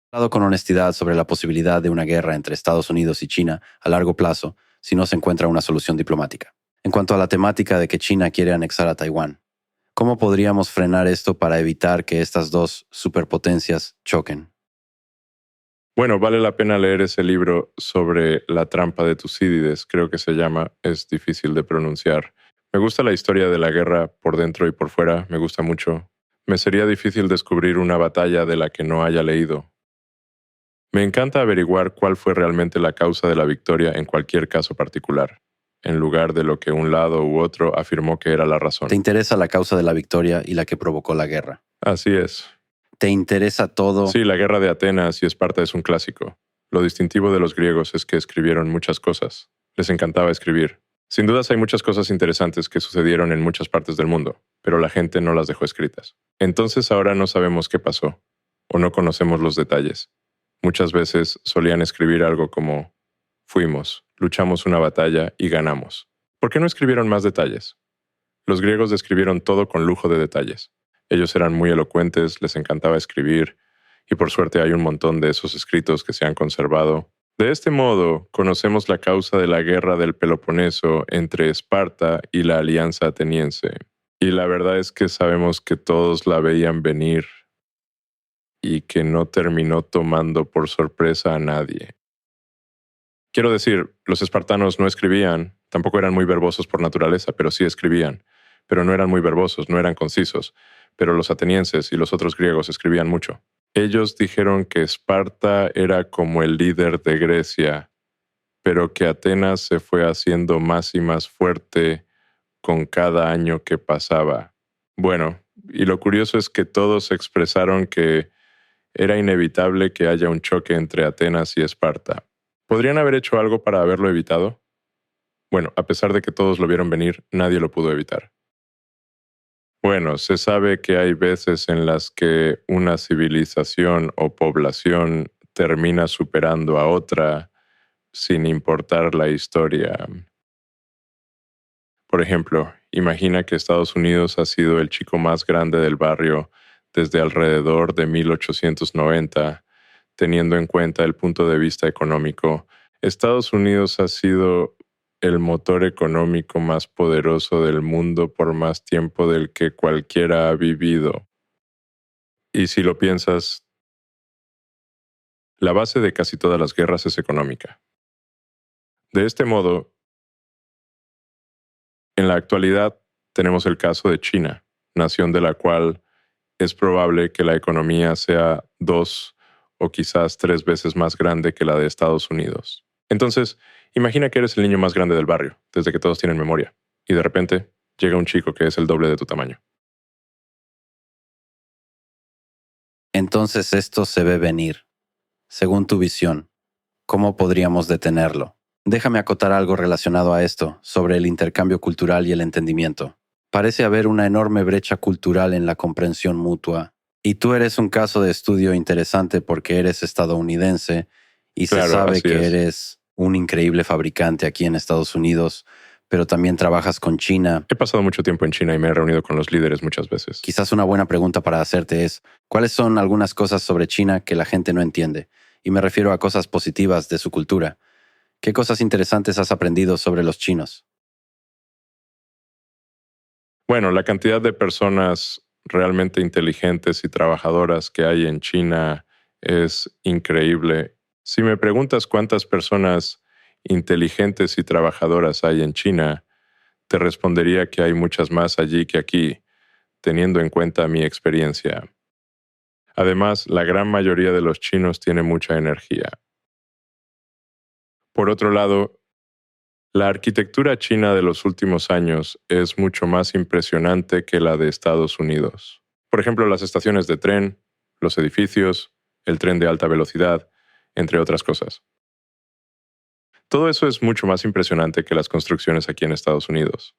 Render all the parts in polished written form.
Hablado con honestidad sobre la posibilidad de una guerra entre Estados Unidos y China a largo plazo si no se encuentra una solución diplomática. En cuanto a la temática de que China quiere anexar a Taiwán, ¿cómo podríamos frenar esto para evitar que estas dos superpotencias choquen? Bueno, vale la pena leer ese libro sobre la trampa de Tucídides, creo que se llama, es difícil de pronunciar. Me gusta la historia de la guerra por dentro y por fuera, me gusta mucho. Me sería difícil descubrir una batalla de la que no haya leído. Me encanta averiguar cuál fue realmente la causa de la victoria en cualquier caso particular, en lugar de lo que un lado u otro afirmó que era la razón. ¿Te interesa la causa de la victoria y la que provocó la guerra? Así es. ¿Te interesa todo? Sí, la guerra de Atenas y Esparta es un clásico. Lo distintivo de los griegos es que escribieron muchas cosas. Les encantaba escribir. Sin dudas hay muchas cosas interesantes que sucedieron en muchas partes del mundo, pero la gente no las dejó escritas. Entonces ahora no sabemos qué pasó, o no conocemos los detalles. Muchas veces solían escribir algo como, fuimos, luchamos una batalla y ganamos. ¿Por qué no escribieron más detalles? Los griegos describieron todo con lujo de detalles. Ellos eran muy elocuentes, les encantaba escribir, y por suerte hay un montón de esos escritos que se han conservado. De este modo, conocemos la causa de la guerra del Peloponeso entre Esparta y la alianza ateniense. Y la verdad es que sabemos que todos la veían venir y que no terminó tomando por sorpresa a nadie. Quiero decir, los espartanos no escribían, tampoco eran muy verbosos por naturaleza, pero sí escribían. Pero no eran muy verbosos, no eran concisos. Pero los atenienses y los otros griegos escribían mucho. Ellos dijeron que Esparta era como el líder de Grecia, pero que Atenas se fue haciendo más y más fuerte con cada año que pasaba. Bueno, y lo curioso es que todos expresaron que era inevitable que haya un choque entre Atenas y Esparta. ¿Podrían haber hecho algo para haberlo evitado? Bueno, a pesar de que todos lo vieron venir, nadie lo pudo evitar. Bueno, se sabe que hay veces en las que una civilización o población termina superando a otra sin importar la historia. Por ejemplo, imagina que Estados Unidos ha sido el chico más grande del barrio desde alrededor de 1890, teniendo en cuenta el punto de vista económico. Estados Unidos ha sido el motor económico más poderoso del mundo por más tiempo del que cualquiera ha vivido. Y si lo piensas, la base de casi todas las guerras es económica. De este modo, en la actualidad tenemos el caso de China, nación de la cual es probable que la economía sea 2 o quizás 3 veces más grande que la de Estados Unidos. Entonces, imagina que eres el niño más grande del barrio, desde que todos tienen memoria, y de repente llega un chico que es el doble de tu tamaño. Entonces esto se ve venir. Según tu visión, ¿cómo podríamos detenerlo? Déjame acotar algo relacionado a esto, sobre el intercambio cultural y el entendimiento. Parece haber una enorme brecha cultural en la comprensión mutua, y tú eres un caso de estudio interesante porque eres estadounidense y se Claro, sabe así que es. eres un increíble fabricante aquí en Estados Unidos, pero también trabajas con China. He pasado mucho tiempo en China y me he reunido con los líderes muchas veces. Quizás una buena pregunta para hacerte es, ¿cuáles son algunas cosas sobre China que la gente no entiende? Y me refiero a cosas positivas de su cultura. ¿Qué cosas interesantes has aprendido sobre los chinos? Bueno, la cantidad de personas realmente inteligentes y trabajadoras que hay en China es increíble. Si me preguntas cuántas personas inteligentes y trabajadoras hay en China, te respondería que hay muchas más allí que aquí, teniendo en cuenta mi experiencia. Además, la gran mayoría de los chinos tiene mucha energía. Por otro lado, la arquitectura china de los últimos años es mucho más impresionante que la de Estados Unidos. Por ejemplo, las estaciones de tren, los edificios, el tren de alta velocidad, entre otras cosas. Todo eso es mucho más impresionante que las construcciones aquí en Estados Unidos.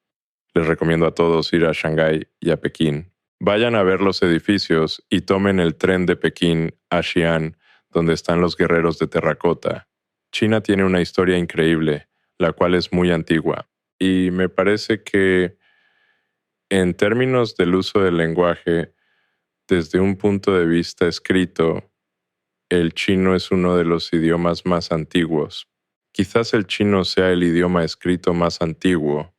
Les recomiendo a todos ir a Shanghái y a Pekín. Vayan a ver los edificios y tomen el tren de Pekín a Xi'an, donde están los guerreros de terracota. China tiene una historia increíble, la cual es muy antigua, y me parece que, en términos del uso del lenguaje, desde un punto de vista escrito, el chino es uno de los idiomas más antiguos. Quizás el chino sea el idioma escrito más antiguo,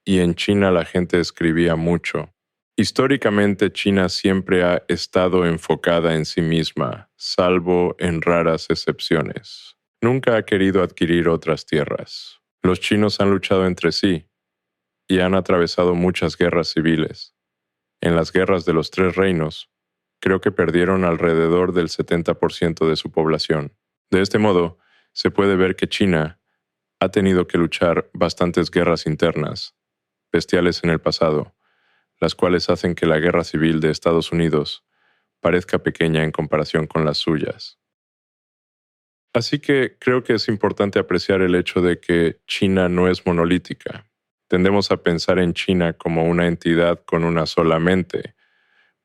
y en China la gente escribía mucho. Históricamente, China siempre ha estado enfocada en sí misma, salvo en raras excepciones. Nunca ha querido adquirir otras tierras. Los chinos han luchado entre sí y han atravesado muchas guerras civiles. En las guerras de los Tres Reinos, creo que perdieron alrededor del 70% de su población. De este modo, se puede ver que China ha tenido que luchar bastantes guerras internas, bestiales en el pasado, las cuales hacen que la guerra civil de Estados Unidos parezca pequeña en comparación con las suyas. Así que creo que es importante apreciar el hecho de que China no es monolítica. Tendemos a pensar en China como una entidad con una sola mente,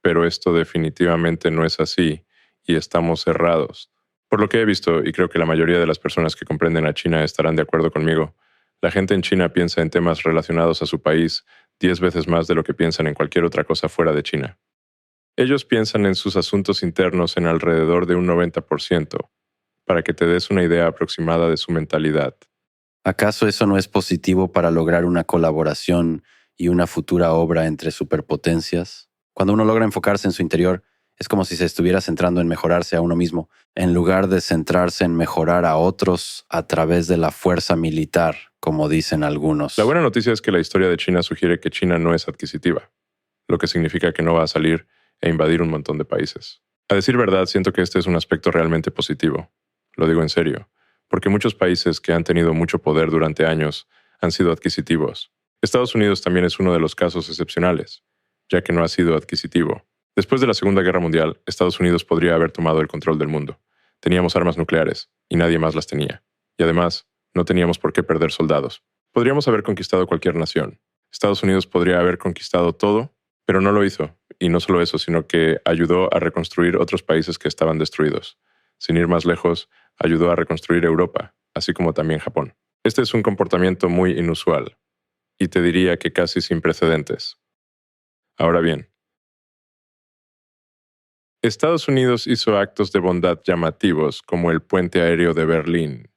pero esto definitivamente no es así y estamos errados. Por lo que he visto, y creo que la mayoría de las personas que comprenden a China estarán de acuerdo conmigo, la gente en China piensa en temas relacionados a su país 10 veces más de lo que piensan en cualquier otra cosa fuera de China. Ellos piensan en sus asuntos internos en alrededor de un 90%, para que te des una idea aproximada de su mentalidad. ¿Acaso eso no es positivo para lograr una colaboración y una futura obra entre superpotencias? Cuando uno logra enfocarse en su interior, es como si se estuviera centrando en mejorarse a uno mismo, en lugar de centrarse en mejorar a otros a través de la fuerza militar, como dicen algunos. La buena noticia es que la historia de China sugiere que China no es adquisitiva, lo que significa que no va a salir e invadir un montón de países. A decir verdad, siento que este es un aspecto realmente positivo. Lo digo en serio, porque muchos países que han tenido mucho poder durante años han sido adquisitivos. Estados Unidos también es uno de los casos excepcionales, ya que no ha sido adquisitivo. Después de la Segunda Guerra Mundial, Estados Unidos podría haber tomado el control del mundo. Teníamos armas nucleares, y nadie más las tenía. Y además, no teníamos por qué perder soldados. Podríamos haber conquistado cualquier nación. Estados Unidos podría haber conquistado todo, pero no lo hizo. Y no solo eso, sino que ayudó a reconstruir otros países que estaban destruidos. Sin ir más lejos, ayudó a reconstruir Europa, así como también Japón. Este es un comportamiento muy inusual, y te diría que casi sin precedentes. Ahora bien, Estados Unidos hizo actos de bondad llamativos como el puente aéreo de Berlín.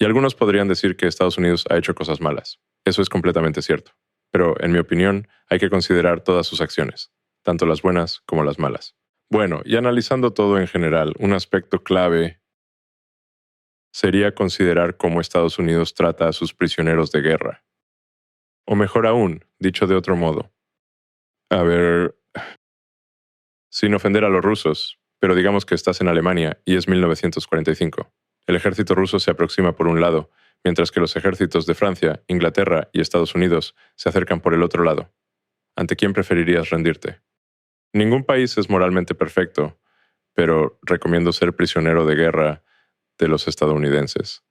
Y algunos podrían decir que Estados Unidos ha hecho cosas malas. Eso es completamente cierto. Pero, en mi opinión, hay que considerar todas sus acciones, tanto las buenas como las malas. Bueno, y analizando todo en general, un aspecto clave sería considerar cómo Estados Unidos trata a sus prisioneros de guerra. O mejor aún, dicho de otro modo. A ver, sin ofender a los rusos, pero digamos que estás en Alemania y es 1945. El ejército ruso se aproxima por un lado, mientras que los ejércitos de Francia, Inglaterra y Estados Unidos se acercan por el otro lado. ¿Ante quién preferirías rendirte? Ningún país es moralmente perfecto, pero recomiendo ser prisionero de guerra de los estadounidenses.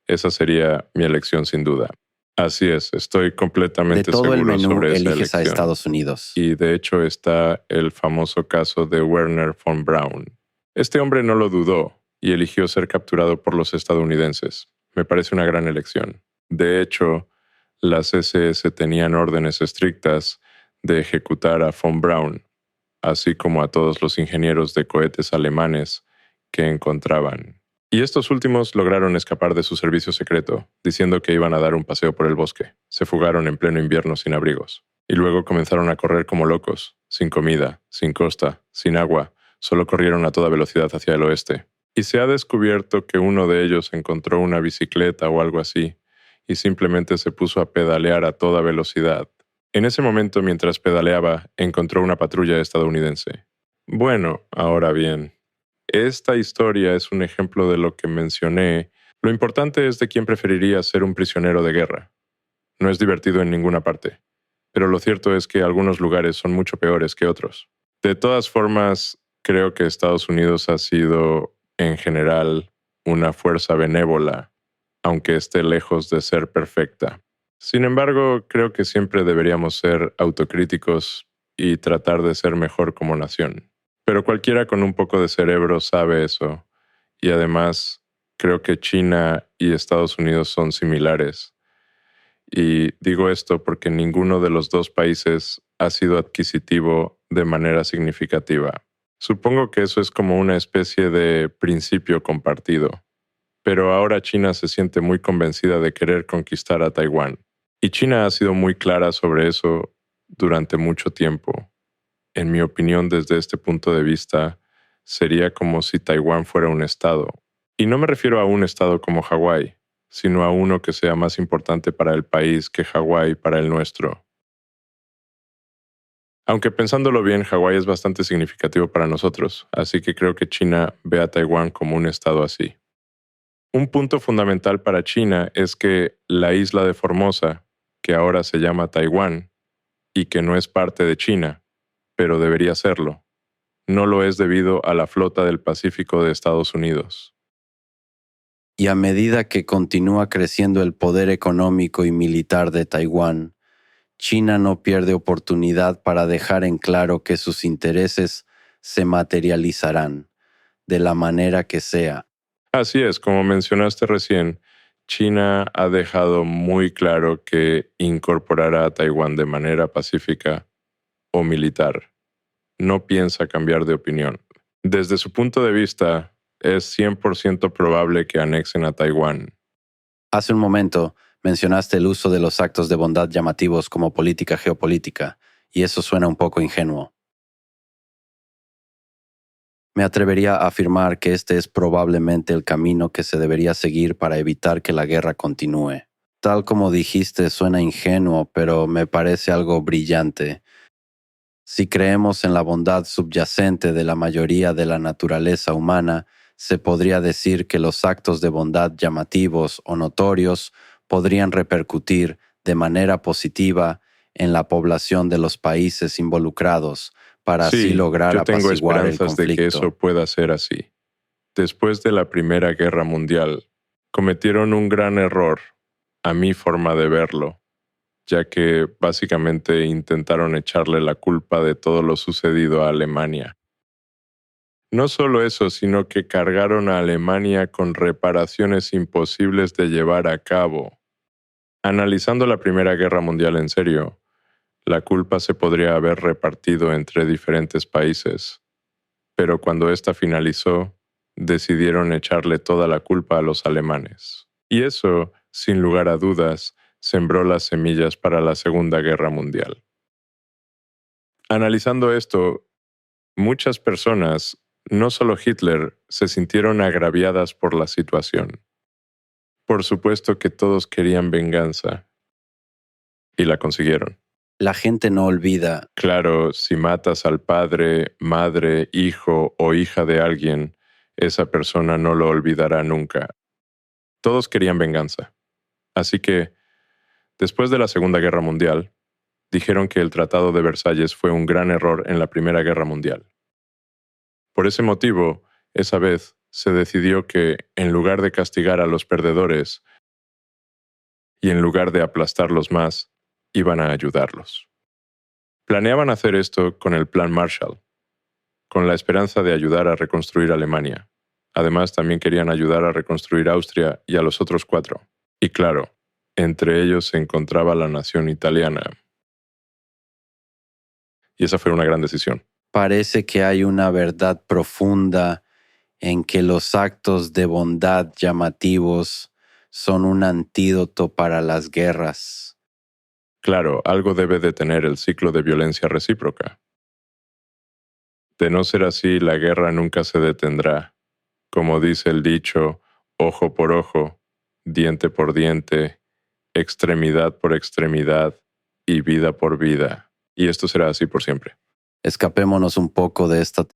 Esa sería mi elección sin duda. Así es, estoy De completamente todo el seguro menú, sobre esa eliges a elección. Estados Unidos. Y de hecho está el famoso caso de Werner von Braun. Este hombre no lo dudó y eligió ser capturado por los estadounidenses. Me parece una gran elección. De hecho, las SS tenían órdenes estrictas de ejecutar a von Braun, así como a todos los ingenieros de cohetes alemanes que encontraban. Y estos últimos lograron escapar de su servicio secreto, diciendo que iban a dar un paseo por el bosque. Se fugaron en pleno invierno sin abrigos. Y luego comenzaron a correr como locos, sin comida, sin costa, sin agua. Solo corrieron a toda velocidad hacia el oeste. Y se ha descubierto que uno de ellos encontró una bicicleta o algo así, y simplemente se puso a pedalear a toda velocidad. En ese momento, mientras pedaleaba, encontró una patrulla estadounidense. Bueno, ahora bien, esta historia es un ejemplo de lo que mencioné. Lo importante es de quién preferiría ser un prisionero de guerra. No es divertido en ninguna parte, pero lo cierto es que algunos lugares son mucho peores que otros. De todas formas, creo que Estados Unidos ha sido, en general, una fuerza benévola, aunque esté lejos de ser perfecta. Sin embargo, creo que siempre deberíamos ser autocríticos y tratar de ser mejor como nación. Pero cualquiera con un poco de cerebro sabe eso. Y además, creo que China y Estados Unidos son similares. Y digo esto porque ninguno de los dos países ha sido adquisitivo de manera significativa. Supongo que eso es como una especie de principio compartido. Pero ahora China se siente muy convencida de querer conquistar a Taiwán. Y China ha sido muy clara sobre eso durante mucho tiempo. En mi opinión, desde este punto de vista, sería como si Taiwán fuera un estado. Y no me refiero a un estado como Hawái, sino a uno que sea más importante para el país que Hawái para el nuestro. Aunque pensándolo bien, Hawái es bastante significativo para nosotros, así que creo que China ve a Taiwán como un estado así. Un punto fundamental para China es que la isla de Formosa, que ahora se llama Taiwán, y que no es parte de China, pero debería serlo, no lo es debido a la flota del Pacífico de Estados Unidos. Y a medida que continúa creciendo el poder económico y militar de Taiwán, China no pierde oportunidad para dejar en claro que sus intereses se materializarán, de la manera que sea. Así es, como mencionaste recién, China ha dejado muy claro que incorporará a Taiwán de manera pacífica o militar. No piensa cambiar de opinión. Desde su punto de vista, es 100% probable que anexen a Taiwán. Hace un momento mencionaste el uso de los actos de bondad llamativos como política geopolítica, y eso suena un poco ingenuo. Me atrevería a afirmar que este es probablemente el camino que se debería seguir para evitar que la guerra continúe. Tal como dijiste, suena ingenuo, pero me parece algo brillante. Si creemos en la bondad subyacente de la mayoría de la naturaleza humana, se podría decir que los actos de bondad llamativos o notorios podrían repercutir de manera positiva en la población de los países involucrados, para así Sí, lograr yo tengo apaciguar el esperanzas de que eso conflicto. pueda ser así. Después de la Primera Guerra Mundial, cometieron un gran error, a mi forma de verlo, ya que básicamente intentaron echarle la culpa de todo lo sucedido a Alemania. No solo eso, sino que cargaron a Alemania con reparaciones imposibles de llevar a cabo. Analizando la Primera Guerra Mundial en serio, la culpa se podría haber repartido entre diferentes países, pero cuando esta finalizó, decidieron echarle toda la culpa a los alemanes. Y eso, sin lugar a dudas, sembró las semillas para la Segunda Guerra Mundial. Analizando esto, muchas personas, no solo Hitler, se sintieron agraviadas por la situación. Por supuesto que todos querían venganza, y la consiguieron. La gente no olvida. Claro, si matas al padre, madre, hijo o hija de alguien, esa persona no lo olvidará nunca. Todos querían venganza. Así que, después de la Segunda Guerra Mundial, dijeron que el Tratado de Versalles fue un gran error en la Primera Guerra Mundial. Por ese motivo, esa vez se decidió que, en lugar de castigar a los perdedores y en lugar de aplastarlos más, iban a ayudarlos. Planeaban hacer esto con el Plan Marshall, con la esperanza de ayudar a reconstruir Alemania. Además, también querían ayudar a reconstruir Austria y a los otros 4. Y claro, entre ellos se encontraba la nación italiana. Y esa fue una gran decisión. Parece que hay una verdad profunda en que los actos de bondad llamativos son un antídoto para las guerras. Claro, algo debe detener el ciclo de violencia recíproca. De no ser así, la guerra nunca se detendrá. Como dice el dicho, ojo por ojo, diente por diente, extremidad por extremidad y vida por vida. Y esto será así por siempre. Escapémonos un poco de esta